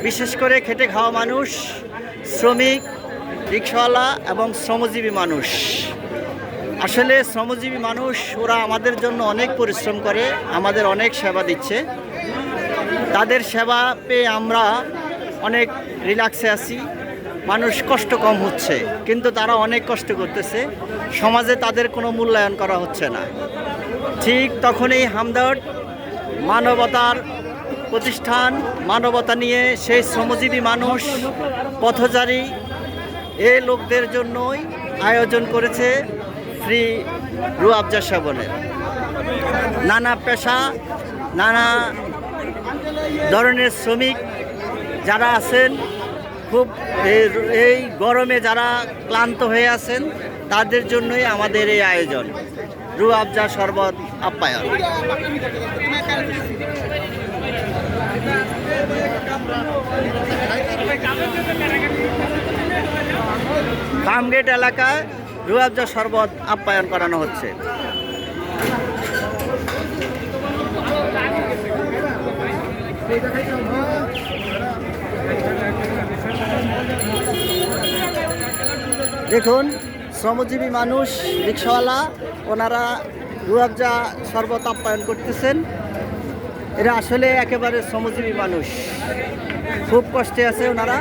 বিশেষ করে খেটে খাওয়া মানুষ, শ্রমিক, রিকশাওয়ালা এবং শ্রমজীবী মানুষ। আসলে শ্রমজীবী মানুষ ওরা আমাদের জন্য অনেক পরিশ্রম করে, আমাদের অনেক সেবা দিচ্ছে। তাদের সেবা পেয়ে আমরা অনেক রিল্যাক্সে আছি। মানুষ কষ্ট কম হচ্ছে, কিন্তু তারা অনেক কষ্ট করতেছে। সমাজে তাদের কোনো মূল্যায়ন করা হচ্ছে না। ঠিক তখনই হামদর্দ মানবতার প্রতিষ্ঠান, মানবতা নিয়ে সেই শ্রমজীবী মানুষ, পথচারী এই লোকদের জন্যই আয়োজন করেছে ফ্রি রুহ আফজা সেবনের। নানা পেশা, নানা ধরনের শ্রমিক যারা আছেন, খুব এই গরমে যারা ক্লান্ত হয়ে আছেন, তাদের জন্যই আমাদের এই আয়োজন, রুহ আফজা শরবত আপ্যায়ন। ফার্মগেট এলাকায় রুহ আফজা শরবত আপ্যায়ন করানো হচ্ছে। দেখুন, শ্রমজীবী মানুষ, রিকশাওয়ালা, ওনারা রুহ আফজা শরবত আপ্যায়ন করতেছেন। এরা আসলে একেবারে শ্রমজীবী মানুষ, খুব কষ্টে আছে ওনারা।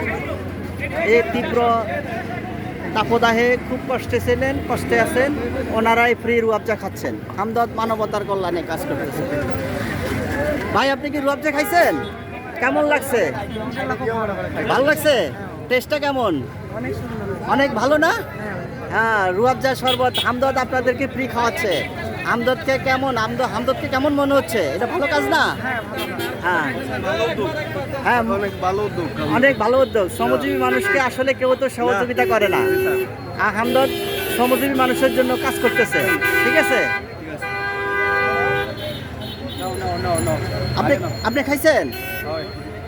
এই তীব্র তাপদাহে খুব কষ্টে আছেন। ওনারাই ফ্রি রুহ আফজা খাচ্ছেন। হামদর্দ মানবতার কল্যাণে কাজ করতেছেন। ভাই, আপনি কি রুহ আফজা খাইছেন? কেমন লাগছে? ভালো লাগছে? টেস্টটা কেমন? অনেক ভালো না? হ্যাঁ, রুহ আফজা শরবত হামদর্দ আপনাদেরকে ফ্রি খাওয়াচ্ছে। হামদর্দকে কেমন মনে হচ্ছে? এটা ভালো কাজ না? হ্যাঁ হ্যাঁ, অনেক ভালো উদ্যোগ। শ্রমজীবী মানুষকে আসলে কেউ তো সহযোগিতা করে না। হামদর্দ শ্রমজীবী মানুষের জন্য কাজ করতেছে। ঠিক আছে, আপনি খাইছেন?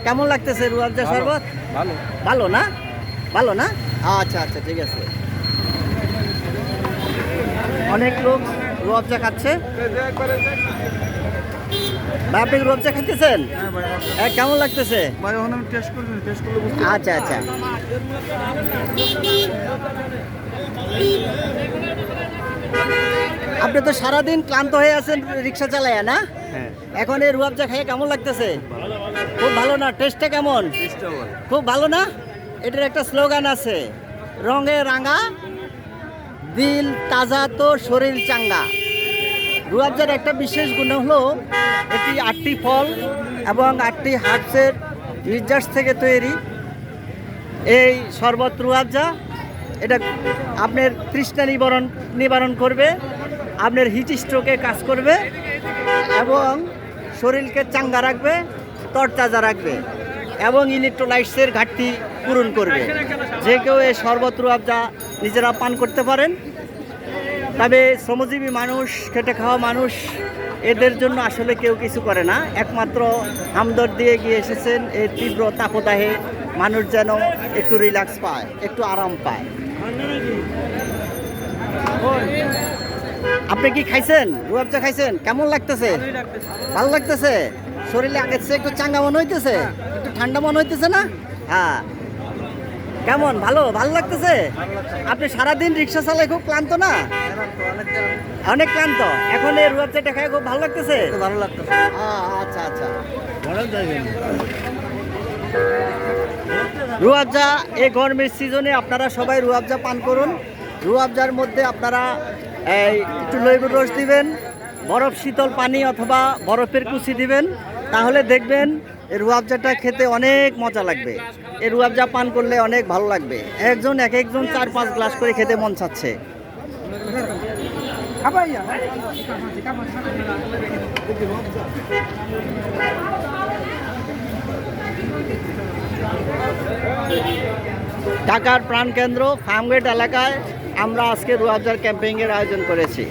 কেমন লাগতেছে রুহ আফজা শরবত? ভালো না? ভালো না? আচ্ছা আচ্ছা, ঠিক আছে। অনেক লোক রুহ আফজা খাচ্ছে। ভাই, আপনি রুহ আফজা খাইতেছেন? কেমন লাগতেছে? আচ্ছা আচ্ছা, আপনি তো সারাদিন ক্লান্ত হয়ে আছেন রিক্সা চালায় না? এখন এই রুহ আফজা খাইয়ে কেমন লাগতেছে? খুব ভালো না? টেস্টটা কেমন? খুব ভালো না? এটার একটা স্লোগান আছে, রঙে রাঙা, দিল তাজা তো শরীর চাঙ্গা। রুহ আফজার একটা বিশেষ গুণ হলো এটি 8টি ফল এবং 8টি হার্বসের নির্যাস থেকে তৈরি। এই শরবত রুহ আফজা, এটা আপনার তৃষ্ণা নিবারণ করবে, আপনার হিট স্ট্রোকে কাজ করবে এবং শরীরকে চাঙ্গা রাখবে, তরতাজা রাখবে এবং ইলেকট্রোলাইটসের ঘাটতি পূরণ করবে। যে কেউ এই শরবত রুহ আফজা নিজেরা পান করতে পারেন। তবে শ্রমজীবী মানুষ, খেটে খাওয়া মানুষ, এদের জন্য আসলে কেউ কিছু করে না। একমাত্র হামদর্দ দিয়ে গিয়ে এসেছেন এই তীব্র তাপদাহে মানুষ যেন একটু রিল্যাক্স পায়, একটু আরাম পায়। আপনি কি খাইছেন? রুহ আফজা খাইছেন? কেমন লাগতেছে? ভালো লাগতেছে? শরীরে আগের চেয়ে একটু চাঙ্গা মনে হইতেছে? একটু ঠান্ডা মনে হইতেছে না? হ্যাঁ, কেমন? ভালো লাগতেছে? আপনি সারাদিন রিক্সা চালায় খুব ক্লান্ত না? অনেক ক্লান্ত। এখন এই রুহ আফজাটা খায় খুব ভালো লাগতেছে? ভালো লাগতেছে। আচ্ছা আচ্ছা, রুহ আফজা এই গরমের সিজনে আপনারা সবাই রুহ আফজা পান করুন। রুহ আফজার মধ্যে আপনারা একটু লেবুর রস দিবেন, বরফ শীতল পানি অথবা বরফের কুচি দিবেন, তাহলে দেখবেন এই রুহ আফজাটা খেতে অনেক মজা লাগবে। এই রুহ আফজা পান করলে অনেক ভালো লাগবে। এক একজন 4-5 গ্লাস করে খেতে মন চাচ্ছে। ঢাকার প্রাণকেন্দ্র ফার্মগেট এলাকায় আমরা আজকে রুহ আফজার ক্যাম্পেইনের আয়োজন করেছি।